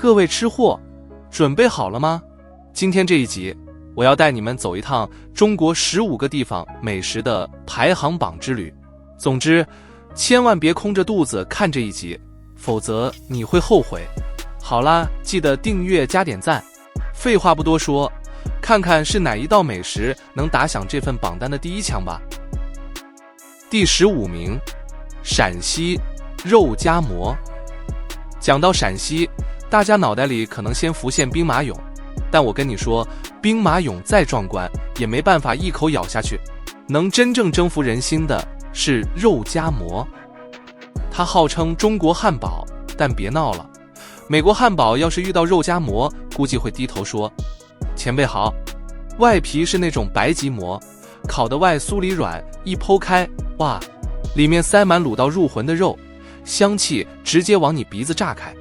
各位吃货，准备好了吗？今天这一集，我要带你们走一趟中国15个地方美食的排行榜之旅。总之，千万别空着肚子看这一集，否则你会后悔。好啦，记得订阅加点赞。废话不多说，看看是哪一道美食能打响这份榜单的第一枪吧。第15名，陕西肉夹馍。讲到陕西，大家脑袋里可能先浮现兵马俑，但我跟你说，兵马俑再壮观也没办法一口咬下去，能真正征服人心的是肉夹馍。它号称中国汉堡，但别闹了，美国汉堡要是遇到肉夹馍，估计会低头说：前辈好。外皮是那种白吉馍，烤的外酥里软，一剖开，哇，里面塞满卤到入魂的肉，香气直接往你鼻子炸开。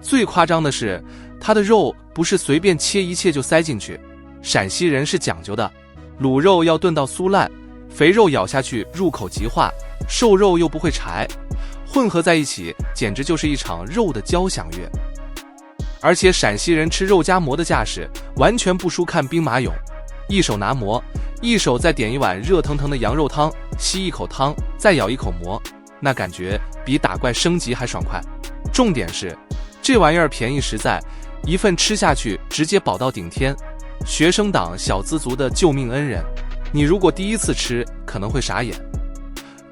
最夸张的是，它的肉不是随便切一切就塞进去，陕西人是讲究的，卤肉要炖到酥烂，肥肉咬下去入口即化，瘦肉又不会柴，混合在一起简直就是一场肉的交响乐。而且陕西人吃肉夹馍的架势完全不输看兵马俑，一手拿馍，一手再点一碗热腾腾的羊肉汤，吸一口汤，再咬一口馍，那感觉比打怪升级还爽快。重点是这玩意儿便宜实在，一份吃下去直接饱到顶天，学生党小资族的救命恩人。你如果第一次吃可能会傻眼，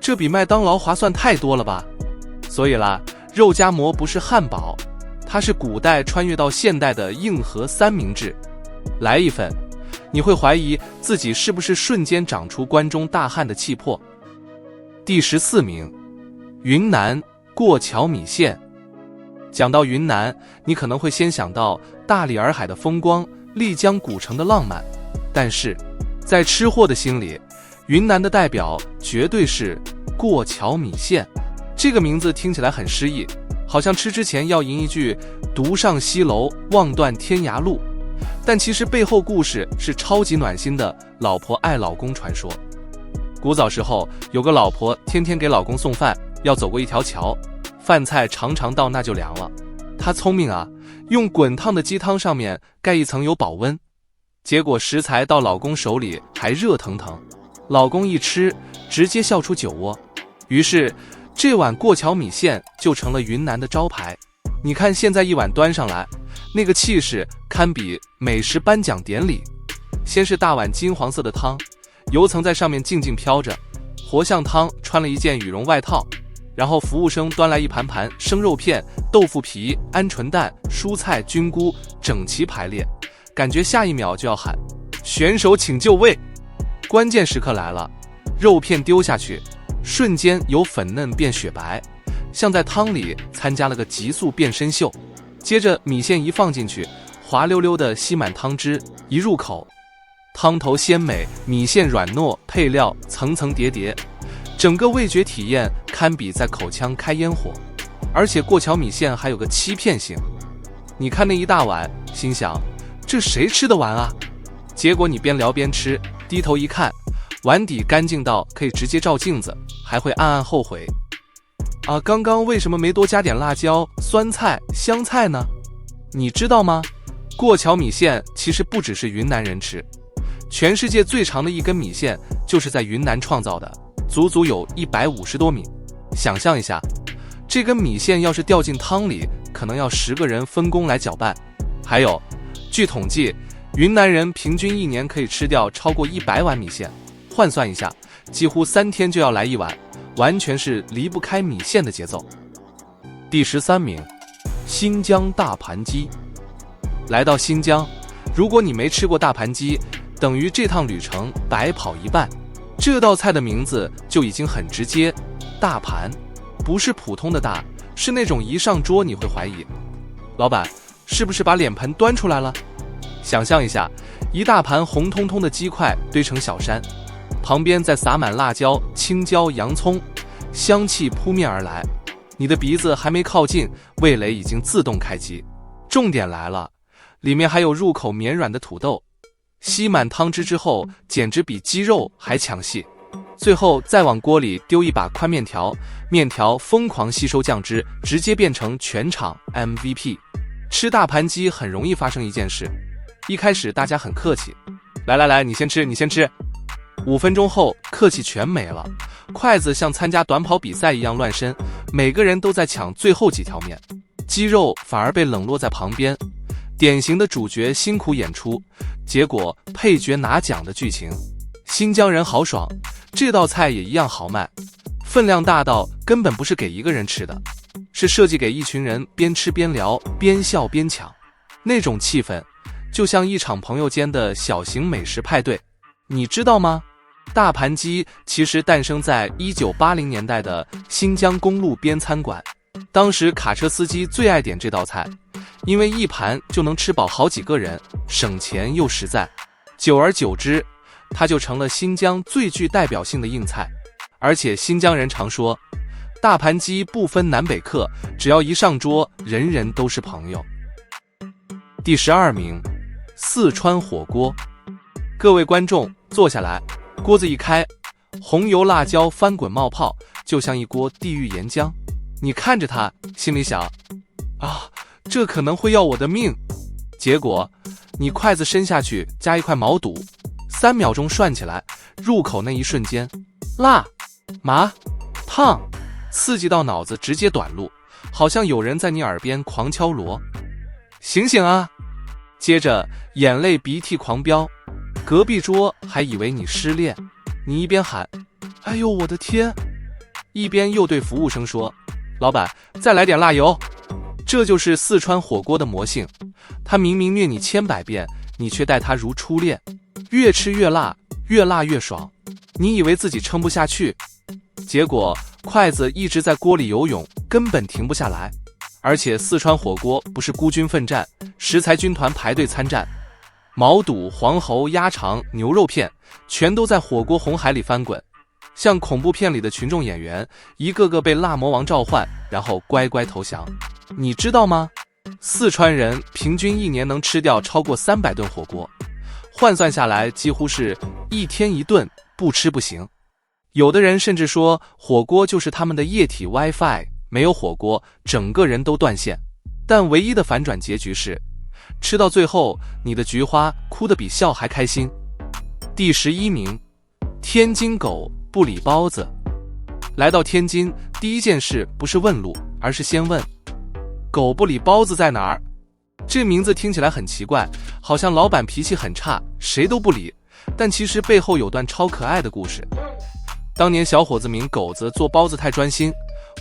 这比麦当劳划算太多了吧。所以啦，肉夹馍不是汉堡，它是古代穿越到现代的硬核三明治。来一份，你会怀疑自己是不是瞬间长出关中大汉的气魄。第14名，云南过桥米线。讲到云南，你可能会先想到大理洱海的风光，丽江古城的浪漫，但是在吃货的心里，云南的代表绝对是过桥米线。这个名字听起来很诗意，好像吃之前要吟一句独上西楼，望断天涯路，但其实背后故事是超级暖心的老婆爱老公传说。古早时候，有个老婆天天给老公送饭，要走过一条桥，饭菜常常到那就凉了。她聪明啊，用滚烫的鸡汤上面盖一层有保温，结果食材到老公手里还热腾腾，老公一吃直接笑出酒窝。于是这碗过桥米线就成了云南的招牌。你看现在一碗端上来，那个气势堪比美食颁奖典礼。先是大碗金黄色的汤，油层在上面静静飘着，活像汤穿了一件羽绒外套，然后服务生端来一盘盘生肉片、豆腐皮、鹌鹑蛋、蔬菜、菌菇，整齐排列，感觉下一秒就要喊选手请就位。关键时刻来了，肉片丢下去，瞬间由粉嫩变雪白，像在汤里参加了个急速变身秀。接着米线一放进去，滑溜溜的吸满汤汁，一入口，汤头鲜美，米线软糯，配料层层叠叠，整个味觉体验堪比在口腔开烟火。而且过桥米线还有个欺骗性，你看那一大碗，心想这谁吃得完啊？结果你边聊边吃，低头一看，碗底干净到可以直接照镜子，还会暗暗后悔啊，刚刚为什么没多加点辣椒、酸菜、香菜呢？你知道吗？过桥米线其实不只是云南人吃，全世界最长的一根米线就是在云南创造的，足足有150多米。想象一下，这根米线要是掉进汤里，可能要10个人分工来搅拌。还有，据统计，云南人平均一年可以吃掉超过100碗米线，换算一下，几乎3天就要来一碗，完全是离不开米线的节奏。第13名，新疆大盘鸡。来到新疆，如果你没吃过大盘鸡，等于这趟旅程白跑一半。这道菜的名字就已经很直接，大盘，不是普通的大，是那种一上桌你会怀疑，老板是不是把脸盆端出来了？想象一下，一大盘红彤彤的鸡块堆成小山，旁边再撒满辣椒、青椒、洋葱，香气扑面而来，你的鼻子还没靠近，味蕾已经自动开机。重点来了，里面还有入口绵软的土豆，吸满汤汁之后，简直比鸡肉还抢戏。最后再往锅里丢一把宽面条，面条疯狂吸收酱汁，直接变成全场 MVP。吃大盘鸡很容易发生一件事，一开始大家很客气，来，你先吃，你先吃。5分钟后，客气全没了，筷子像参加短跑比赛一样乱伸，每个人都在抢最后几条面，鸡肉反而被冷落在旁边。典型的主角辛苦演出，结果配角拿奖的剧情。新疆人豪爽，这道菜也一样豪迈，分量大到根本不是给一个人吃的，是设计给一群人边吃边聊，边笑边抢。那种气氛就像一场朋友间的小型美食派对。你知道吗？大盘鸡其实诞生在1980年代的新疆公路边餐馆，当时卡车司机最爱点这道菜，因为一盘就能吃饱好几个人，省钱又实在。久而久之，它就成了新疆最具代表性的硬菜。而且新疆人常说，大盘鸡不分南北客，只要一上桌，人人都是朋友。第12名，四川火锅。各位观众坐下来，锅子一开，红油辣椒翻滚冒泡，就像一锅地狱岩浆。你看着它，心里想啊，这可能会要我的命。结果你筷子伸下去，加一块毛肚，3秒钟涮起来，入口那一瞬间，辣、麻、烫，刺激到脑子直接短路，好像有人在你耳边狂敲锣。醒醒啊！接着眼泪鼻涕狂飙，隔壁桌还以为你失恋，你一边喊哎呦我的天，一边又对服务生说，老板再来点辣油。这就是四川火锅的魔性，他明明虐你千百遍，你却待他如初恋，越吃越辣，越辣越爽。你以为自己撑不下去，结果筷子一直在锅里游泳，根本停不下来。而且四川火锅不是孤军奋战，食材军团排队参战，毛肚、黄喉、鸭肠、牛肉片全都在火锅红海里翻滚，像恐怖片里的群众演员，一个个被辣魔王召唤，然后乖乖投降。你知道吗？四川人平均一年能吃掉超过300顿火锅，换算下来几乎是1天1顿，不吃不行。有的人甚至说火锅就是他们的液体 WiFi， 没有火锅整个人都断线。但唯一的反转结局是，吃到最后你的菊花哭得比笑还开心。第11名，天津狗不理包子。来到天津，第一件事不是问路，而是先问狗不理包子在哪儿。这名字听起来很奇怪，好像老板脾气很差，谁都不理，但其实背后有段超可爱的故事。当年小伙子名狗子做包子太专心，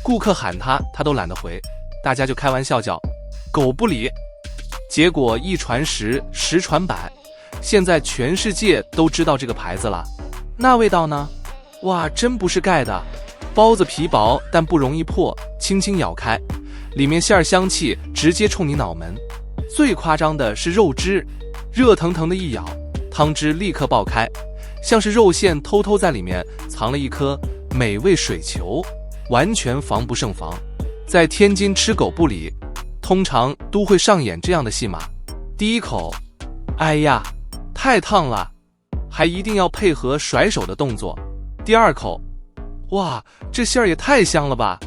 顾客喊他都懒得回，大家就开玩笑叫狗不理。结果一传十，十传百，现在全世界都知道这个牌子了。那味道呢？哇，真不是盖的。包子皮薄但不容易破，轻轻咬开，里面馅儿香气直接冲你脑门。最夸张的是肉汁，热腾腾的一咬，汤汁立刻爆开，像是肉馅偷偷在里面藏了一颗美味水球，完全防不胜防。在天津吃狗不理，通常都会上演这样的戏码：第一口，哎呀，太烫了，还一定要配合甩手的动作；第二口，哇，这馅儿也太香了吧，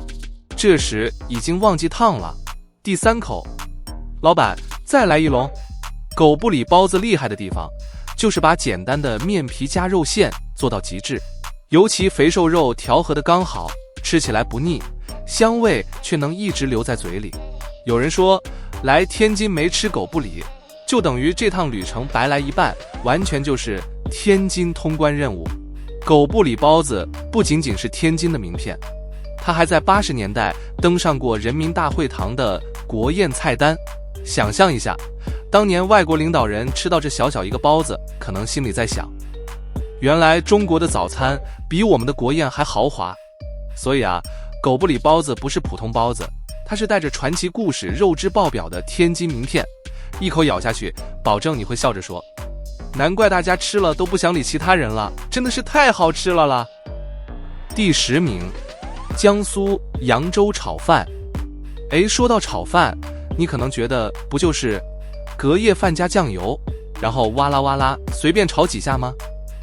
这时已经忘记烫了；第三口，老板再来一笼。狗不理包子厉害的地方，就是把简单的面皮加肉馅做到极致，尤其肥瘦肉调和的刚好，吃起来不腻，香味却能一直留在嘴里。有人说，来天津没吃狗不理，就等于这趟旅程白来一半，完全就是天津通关任务。狗不理包子不仅仅是天津的名片，它还在80年代登上过人民大会堂的国宴菜单。想象一下，当年外国领导人吃到这小小一个包子，可能心里在想，原来中国的早餐比我们的国宴还豪华。所以啊，狗不理包子不是普通包子，它是带着传奇故事、肉汁爆表的天津名片。一口咬下去，保证你会笑着说，难怪大家吃了都不想理其他人了，真的是太好吃了啦。第10名，江苏扬州炒饭。说到炒饭，你可能觉得不就是隔夜饭加酱油，然后哇啦哇啦随便炒几下吗？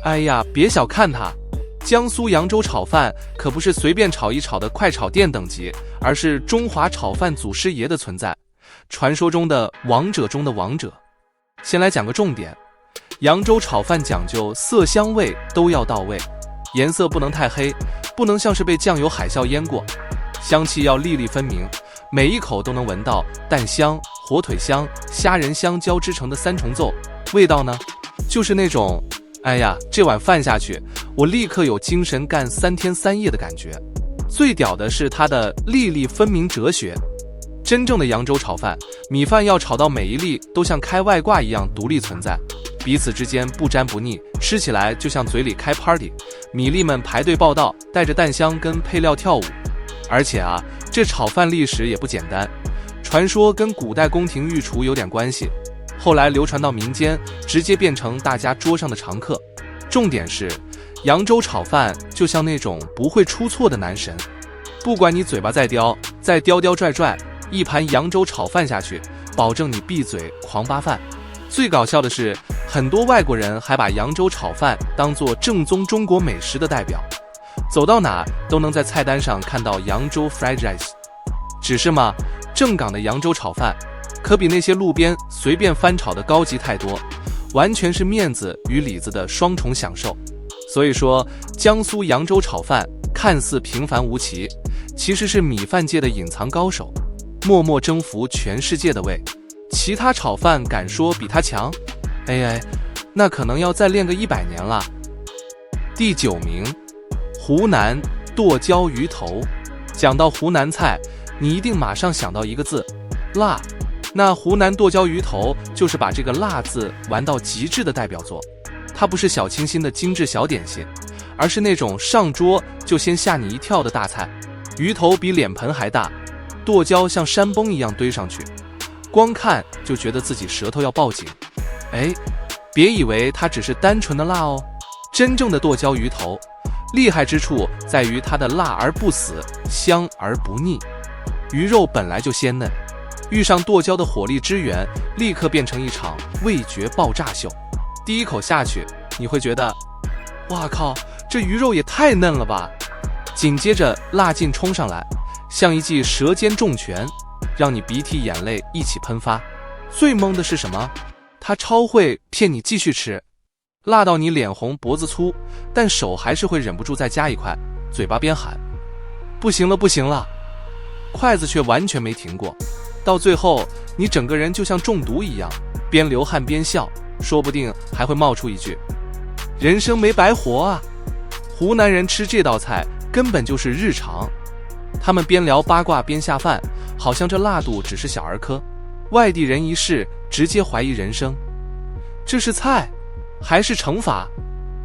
哎呀，别小看它，江苏扬州炒饭可不是随便炒一炒的快炒店等级，而是中华炒饭祖师爷的存在。传说中的王者中的王者。先来讲个重点，扬州炒饭讲究色香味都要到位，颜色不能太黑，不能像是被酱油海啸淹过，香气要粒粒分明，每一口都能闻到蛋香、火腿香、虾仁香交织成的三重奏。味道呢，就是那种哎呀，这碗饭下去，我立刻有精神干3天3夜的感觉。最屌的是它的粒粒分明哲学。真正的扬州炒饭，米饭要炒到每一粒都像开外挂一样独立存在，彼此之间不沾不腻，吃起来就像嘴里开 party， 米粒们排队报到，带着蛋香跟配料跳舞。而且啊，这炒饭历史也不简单，传说跟古代宫廷御厨有点关系，后来流传到民间，直接变成大家桌上的常客。重点是，扬州炒饭就像那种不会出错的男神，不管你嘴巴再刁，再刁刁拽拽，一盘扬州炒饭下去，保证你闭嘴狂扒饭。最搞笑的是，很多外国人还把扬州炒饭当作正宗中国美食的代表，走到哪都能在菜单上看到扬州 fried rice。 只是嘛，正港的扬州炒饭可比那些路边随便翻炒的高级太多，完全是面子与里子的双重享受。所以说，江苏扬州炒饭看似平凡无奇，其实是米饭界的隐藏高手，默默征服全世界的胃。其他炒饭敢说比他强？哎，那可能要再练个100年了。第9名，湖南剁椒鱼头。讲到湖南菜，你一定马上想到一个字，辣。那湖南剁椒鱼头就是把这个辣字玩到极致的代表作。它不是小清新的精致小点心，而是那种上桌就先吓你一跳的大菜。鱼头比脸盆还大，剁椒像山崩一样堆上去，光看就觉得自己舌头要报警。别以为它只是单纯的辣哦，真正的剁椒鱼头厉害之处在于它的辣而不死，香而不腻。鱼肉本来就鲜嫩，遇上剁椒的火力支援，立刻变成一场味觉爆炸秀。第一口下去，你会觉得哇靠，这鱼肉也太嫩了吧。紧接着辣劲冲上来，像一记舌尖重拳，让你鼻涕眼泪一起喷发。最懵的是什么？它超会骗你继续吃，辣到你脸红脖子粗，但手还是会忍不住再加一块，嘴巴边喊不行了不行了，筷子却完全没停过。到最后你整个人就像中毒一样，边流汗边笑，说不定还会冒出一句人生没白活啊。湖南人吃这道菜根本就是日常，他们边聊八卦边下饭，好像这辣度只是小儿科。外地人一试，直接怀疑人生，这是菜还是惩罚？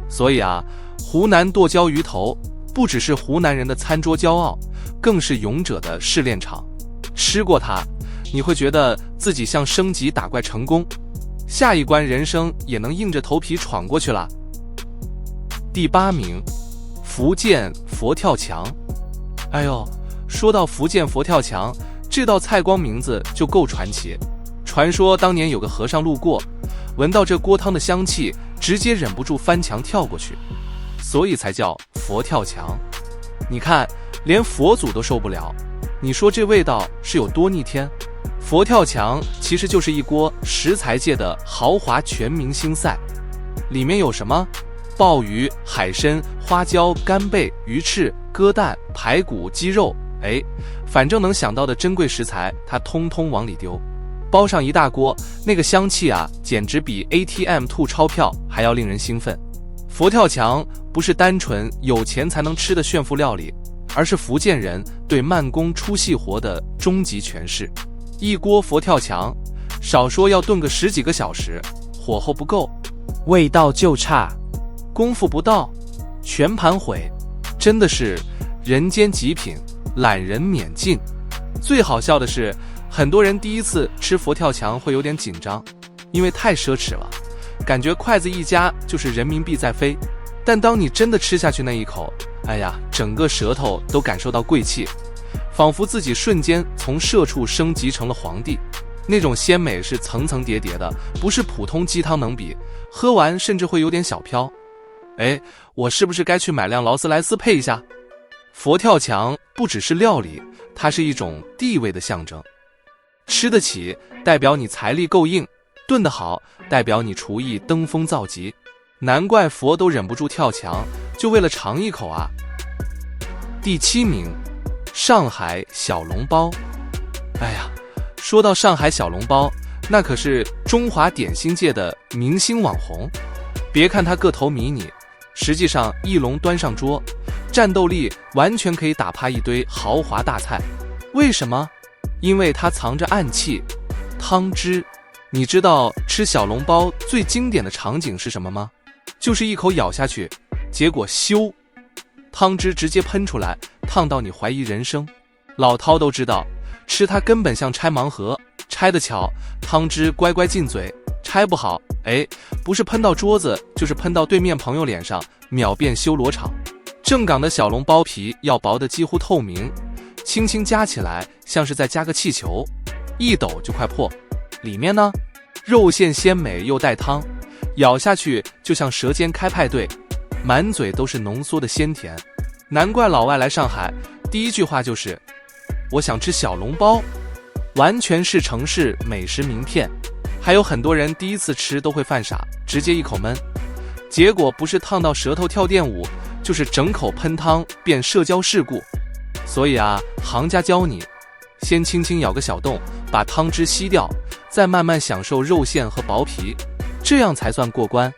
所以啊，湖南剁椒鱼头不只是湖南人的餐桌骄傲，更是勇者的试炼场。吃过它，你会觉得自己像升级打怪成功，下一关人生也能硬着头皮闯过去了。第8名，福建佛跳墙。哎呦，说到福建佛跳墙，这道菜光名字就够传奇。传说当年有个和尚路过，闻到这锅汤的香气，直接忍不住翻墙跳过去，所以才叫佛跳墙。你看，连佛祖都受不了，你说这味道是有多逆天？佛跳墙其实就是一锅食材界的豪华全明星赛，里面有什么？鲍鱼、海参、花椒、干贝、鱼翅、鸽蛋、排骨、鸡肉，反正能想到的珍贵食材，它通通往里丢，包上一大锅，那个香气啊，简直比 ATM 吐钞票还要令人兴奋。佛跳墙不是单纯有钱才能吃的炫富料理，而是福建人对慢工出细活的终极诠释。一锅佛跳墙，少说要炖个10几个小时，火候不够，味道就差，功夫不到，全盘毁，真的是人间极品，懒人免进。最好笑的是，很多人第一次吃佛跳墙会有点紧张，因为太奢侈了，感觉筷子一夹就是人民币在飞。但当你真的吃下去那一口，哎呀，整个舌头都感受到贵气，仿佛自己瞬间从社畜升级成了皇帝。那种鲜美是层层叠叠的，不是普通鸡汤能比，喝完甚至会有点小飘。我是不是该去买辆劳斯莱斯配一下？佛跳墙不只是料理，它是一种地位的象征。吃得起代表你财力够硬，炖得好代表你厨艺登峰造极。难怪佛都忍不住跳墙，就为了尝一口啊。第7名，上海小笼包。哎呀，说到上海小笼包，那可是中华点心界的明星网红。别看它个头迷你，实际上一笼端上桌，战斗力完全可以打趴一堆豪华大菜。为什么？因为它藏着暗器，汤汁。你知道吃小笼包最经典的场景是什么吗？就是一口咬下去，结果咻，汤汁直接喷出来，烫到你怀疑人生。老饕都知道，吃它根本像拆盲盒，拆得巧，汤汁乖乖进嘴；拆不好，不是喷到桌子，就是喷到对面朋友脸上，秒变修罗场。正港的小笼包皮要薄得几乎透明，轻轻夹起来像是在夹个气球，一抖就快破。里面呢，肉馅鲜美又带汤，咬下去就像舌尖开派对，满嘴都是浓缩的鲜甜。难怪老外来上海，第一句话就是我想吃小笼包，完全是城市美食名片。还有很多人第一次吃都会犯傻，直接一口闷，结果不是烫到舌头跳电舞，就是整口喷汤变社交事故。所以啊，行家教你，先轻轻咬个小洞，把汤汁吸掉，再慢慢享受肉馅和薄皮，这样才算过关。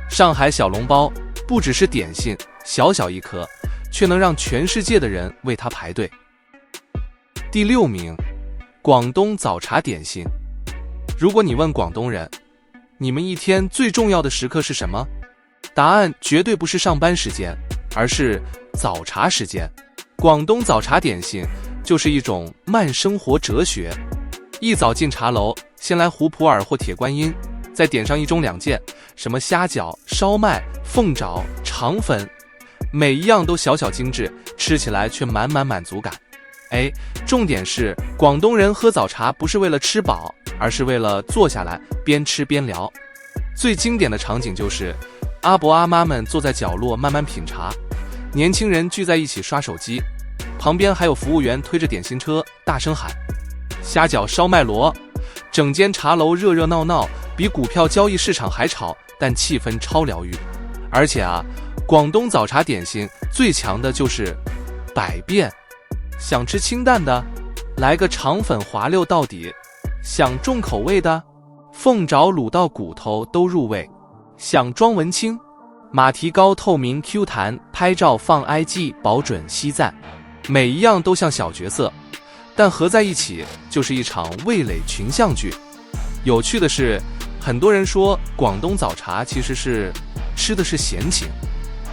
上海小笼包不只是点心，小小一颗，却能让全世界的人为它排队。第6名，广东早茶点心。如果你问广东人，你们一天最重要的时刻是什么？答案绝对不是上班时间，而是早茶时间。广东早茶点心就是一种慢生活哲学。一早进茶楼，先来胡普洱或铁观音，再点上一盅2件，什么虾饺、烧麦、凤爪、肠粉，每一样都小小精致，吃起来却满满满足感。重点是广东人喝早茶不是为了吃饱，而是为了坐下来边吃边聊。最经典的场景就是阿伯阿妈们坐在角落慢慢品茶，年轻人聚在一起刷手机，旁边还有服务员推着点心车大声喊虾饺烧麦螺，整间茶楼热热闹闹，比股票交易市场还吵，但气氛超疗愈。而且啊，广东早茶点心最强的就是百变。想吃清淡的，来个肠粉滑溜到底；想重口味的，凤爪卤到骨头都入味；想装文青，马蹄糕透明 Q 弹，拍照放 IG 保准惜赞。每一样都像小角色，但合在一起就是一场味蕾群像剧。有趣的是，很多人说广东早茶其实是吃的是闲情。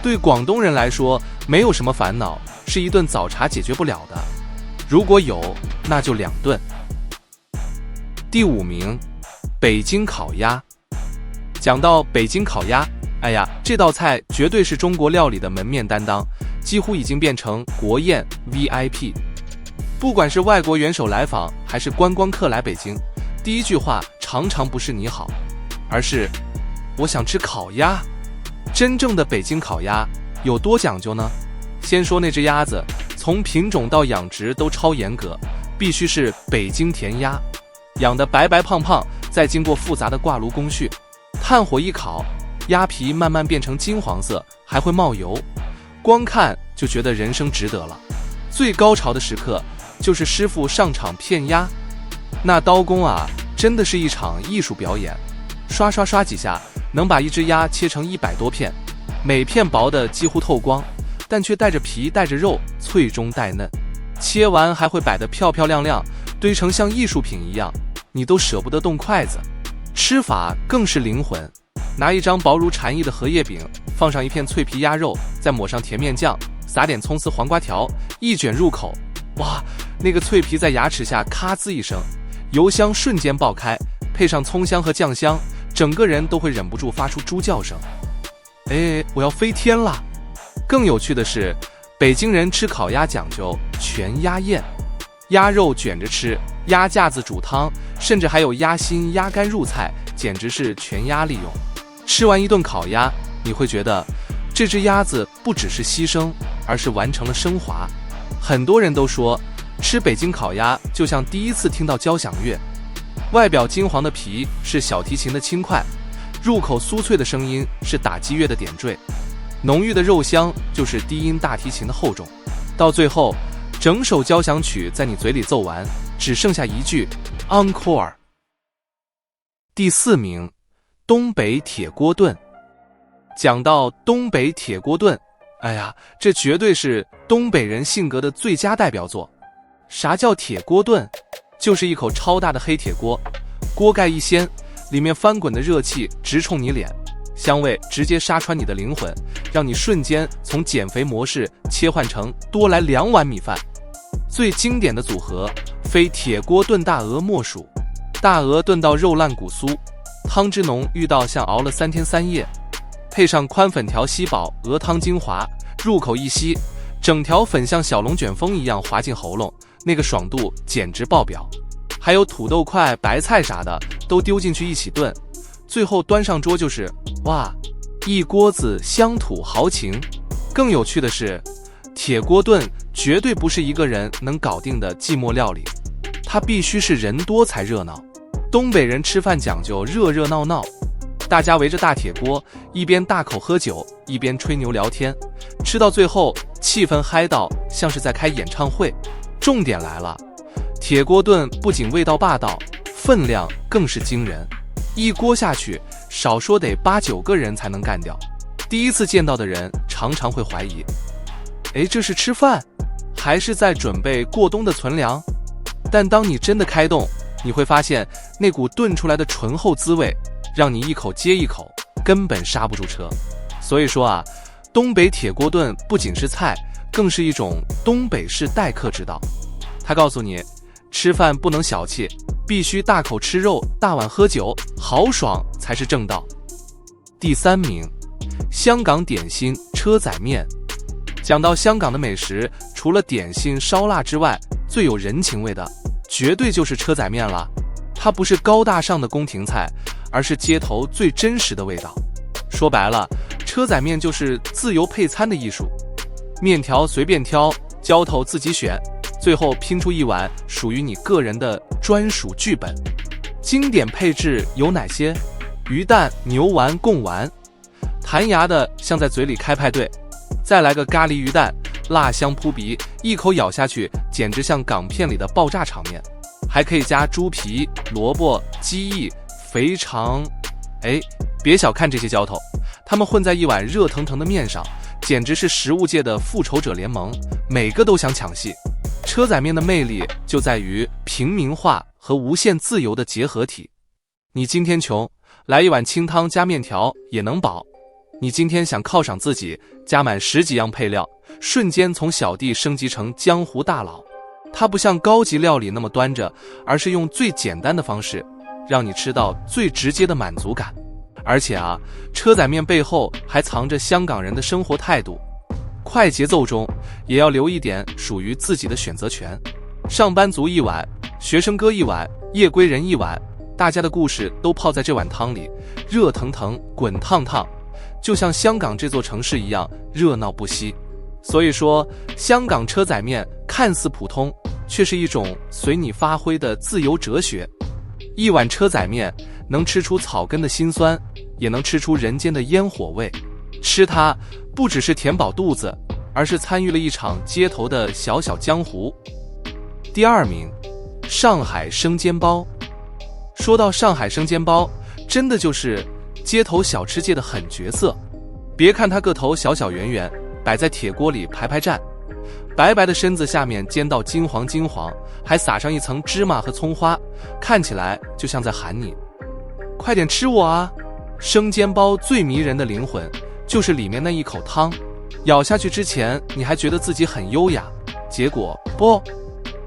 对广东人来说，没有什么烦恼是一顿早茶解决不了的，如果有，那就2顿。第5名，北京烤鸭。讲到北京烤鸭，这道菜绝对是中国料理的门面担当，几乎已经变成国宴 VIP。 不管是外国元首来访，还是观光客来北京，第一句话常常不是你好，而是我想吃烤鸭。真正的北京烤鸭有多讲究呢？先说那只鸭子，从品种到养殖都超严格，必须是北京甜鸭，养得白白胖胖，再经过复杂的挂炉工序，炭火一烤，鸭皮慢慢变成金黄色，还会冒油，光看就觉得人生值得了。最高潮的时刻就是师傅上场片鸭，那刀工啊，真的是一场艺术表演。刷刷刷几下，能把一只鸭切成100多片，每片薄的几乎透光，但却带着皮带着肉，脆中带嫩。切完还会摆得漂漂亮亮，堆成像艺术品一样，你都舍不得动筷子。吃法更是灵魂，拿一张薄如蝉翼的荷叶饼，放上一片脆皮鸭肉，再抹上甜面酱，撒点葱丝黄瓜条，一卷入口，哇，那个脆皮在牙齿下咔滋一声，油香瞬间爆开，配上葱香和酱香，整个人都会忍不住发出猪叫声。我要飞天了！更有趣的是，北京人吃烤鸭讲究全鸭宴，鸭肉卷着吃，鸭架子煮汤，甚至还有鸭心、鸭肝入菜，简直是全鸭利用。吃完一顿烤鸭，你会觉得这只鸭子不只是牺牲，而是完成了升华。很多人都说吃北京烤鸭就像第一次听到交响乐，外表金黄的皮是小提琴的轻快，入口酥脆的声音是打击乐的点缀，浓郁的肉香就是低音大提琴的厚重，到最后整首交响曲在你嘴里奏完，只剩下一句 encore。 第4名，东北铁锅炖。讲到东北铁锅炖，哎呀，这绝对是东北人性格的最佳代表作。啥叫铁锅炖？就是一口超大的黑铁锅，锅盖一掀，里面翻滚的热气直冲你脸，香味直接杀穿你的灵魂，让你瞬间从减肥模式切换成多来2碗米饭。最经典的组合非铁锅炖大鹅莫属，大鹅炖到肉烂骨酥，汤汁浓郁到像熬了3天3夜，配上宽粉条吸饱鹅汤精华，入口一吸，整条粉像小龙卷风一样滑进喉咙，那个爽度简直爆表。还有土豆块、白菜啥的都丢进去一起炖，最后端上桌就是哇，一锅子乡土豪情。更有趣的是，铁锅炖绝对不是一个人能搞定的寂寞料理，它必须是人多才热闹。东北人吃饭讲究热热闹闹，大家围着大铁锅，一边大口喝酒，一边吹牛聊天，吃到最后气氛嗨到像是在开演唱会。重点来了，铁锅炖不仅味道霸道，分量更是惊人，一锅下去少说得8、9个人才能干掉。第一次见到的人常常会怀疑，这是吃饭还是在准备过冬的存粮？但当你真的开动，你会发现那股炖出来的醇厚滋味让你一口接一口，根本刹不住车。所以说啊，东北铁锅炖不仅是菜，更是一种东北式待客之道。他告诉你，吃饭不能小气，必须大口吃肉，大碗喝酒，豪爽才是正道。第3名，香港点心车仔面。讲到香港的美食，除了点心烧腊之外，最有人情味的绝对就是车仔面了。它不是高大上的宫廷菜，而是街头最真实的味道。说白了，车仔面就是自由配餐的艺术，面条随便挑，浇头自己选，最后拼出一碗属于你个人的专属剧本。经典配置有哪些？鱼蛋、牛丸、贡丸，弹牙的像在嘴里开派对。再来个咖喱鱼蛋，辣香扑鼻，一口咬下去简直像港片里的爆炸场面。还可以加猪皮、萝卜、鸡翼、肥肠，别小看这些浇头，它们混在一碗热腾腾的面上，简直是食物界的复仇者联盟，每个都想抢戏。车仔面的魅力就在于平民化和无限自由的结合体。你今天穷，来一碗清汤加面条也能饱；你今天想犒赏自己，加满10几样配料，瞬间从小弟升级成江湖大佬。它不像高级料理那么端着，而是用最简单的方式让你吃到最直接的满足感。而且啊，车仔面背后还藏着香港人的生活态度，快节奏中也要留一点属于自己的选择权。上班族一碗，学生哥一碗，夜归人一碗，大家的故事都泡在这碗汤里，热腾腾滚烫烫，就像香港这座城市一样热闹不息。所以说，香港车仔面看似普通，却是一种随你发挥的自由哲学。一碗车仔面能吃出草根的辛酸，也能吃出人间的烟火味。吃它不只是填饱肚子，而是参与了一场街头的小小江湖。第2名，上海生煎包。说到上海生煎包，真的就是街头小吃界的狠角色。别看它个头小小圆圆，摆在铁锅里排站，白白的身子下面煎到金黄金黄，还撒上一层芝麻和葱花，看起来就像在喊你快点吃我啊。生煎包最迷人的灵魂就是里面那一口汤，咬下去之前你还觉得自己很优雅，结果啵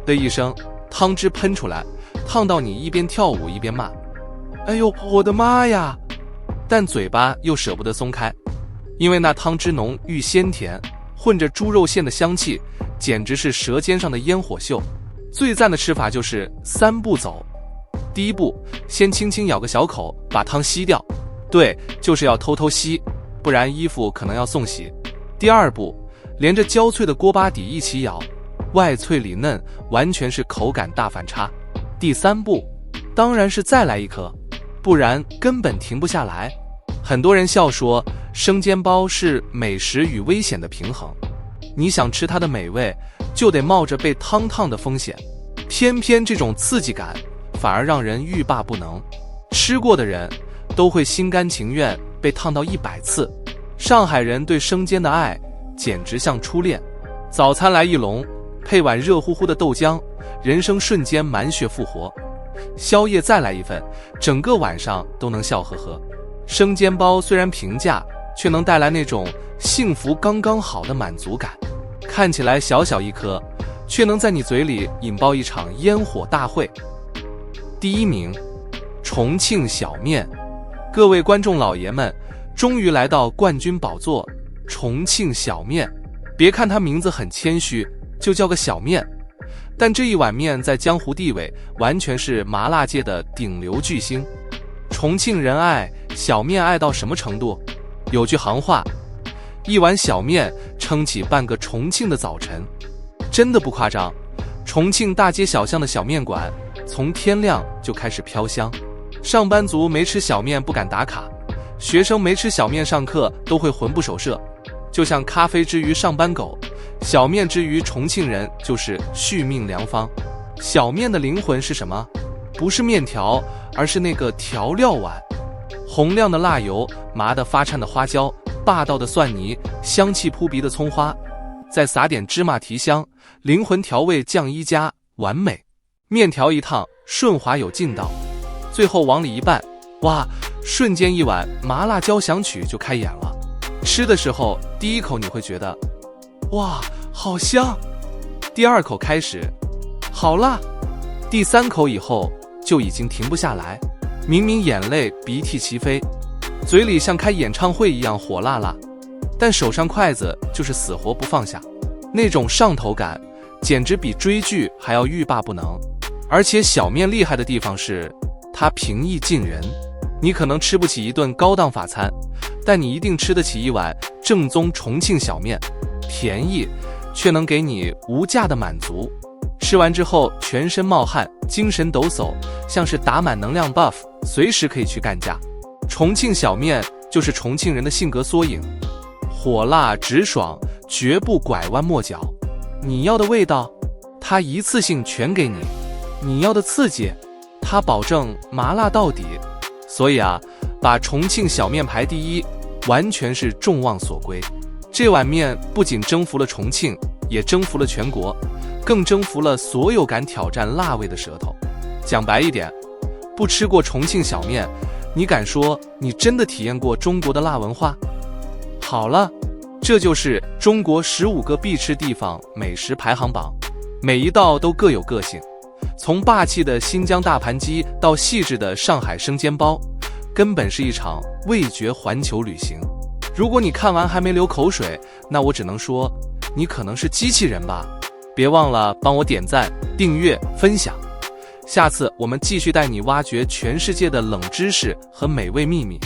的一声，汤汁喷出来，烫到你一边跳舞一边骂哎呦我的妈呀，但嘴巴又舍不得松开，因为那汤汁浓郁鲜甜，混着猪肉馅的香气，简直是舌尖上的烟火秀。最赞的吃法就是3步走。第1步，先轻轻咬个小口，把汤吸掉，对，就是要偷偷吸，不然衣服可能要送洗。第2步，连着焦脆的锅巴底一起咬，外脆里嫩，完全是口感大反差。第3步，当然是再来一颗，不然根本停不下来。很多人笑说，生煎包是美食与危险的平衡，你想吃它的美味，就得冒着被汤烫的风险。偏偏这种刺激感反而让人欲罢不能，吃过的人都会心甘情愿被烫到100次。上海人对生煎的爱简直像初恋，早餐来一笼，配碗热乎乎的豆浆，人生瞬间满血复活。宵夜再来一份，整个晚上都能笑呵呵。生煎包虽然平价，却能带来那种幸福刚刚好的满足感。看起来小小一颗，却能在你嘴里引爆一场烟火大会。第1名，重庆小面。各位观众老爷们，终于来到冠军宝座，重庆小面。别看它名字很谦虚，就叫个小面，但这一碗面在江湖地位完全是麻辣界的顶流巨星。重庆人爱小面爱到什么程度？有句行话，一碗小面撑起半个重庆的早晨。真的不夸张，重庆大街小巷的小面馆从天亮就开始飘香。上班族没吃小面不敢打卡，学生没吃小面上课都会魂不守舍。就像咖啡之于上班狗，小面之于重庆人就是续命良方。小面的灵魂是什么？不是面条，而是那个调料碗。红亮的辣油，麻得发颤的花椒，霸道的蒜泥，香气扑鼻的葱花，再撒点芝麻提香，灵魂调味酱一加，完美。面条一烫，顺滑有劲道，最后往里一拌，哇，瞬间一碗麻辣交响曲就开演了。吃的时候，第一口你会觉得，哇，好香；第2口开始，好辣；第3口以后就已经停不下来。明明眼泪鼻涕齐飞，嘴里像开演唱会一样火辣辣，但手上筷子就是死活不放下。那种上头感简直比追剧还要欲罢不能。而且小面厉害的地方是它平易近人。你可能吃不起一顿高档法餐，但你一定吃得起一碗正宗重庆小面，便宜却能给你无价的满足。吃完之后全身冒汗，精神抖擞，像是打满能量 buff， 随时可以去干架。重庆小面就是重庆人的性格缩影，火辣直爽，绝不拐弯抹角。你要的味道，它一次性全给你；你要的刺激，它保证麻辣到底。所以啊，把重庆小面排第1，完全是众望所归。这碗面不仅征服了重庆，也征服了全国，更征服了所有敢挑战辣味的舌头。讲白一点，不吃过重庆小面，你敢说你真的体验过中国的辣文化？好了，这就是中国15个必吃地方美食排行榜，每一道都各有个性，从霸气的新疆大盘鸡到细致的上海生煎包，根本是一场味觉环球旅行。如果你看完还没流口水，那我只能说你可能是机器人吧。别忘了帮我点赞、订阅、分享。下次我们继续带你挖掘全世界的冷知识和美味秘密。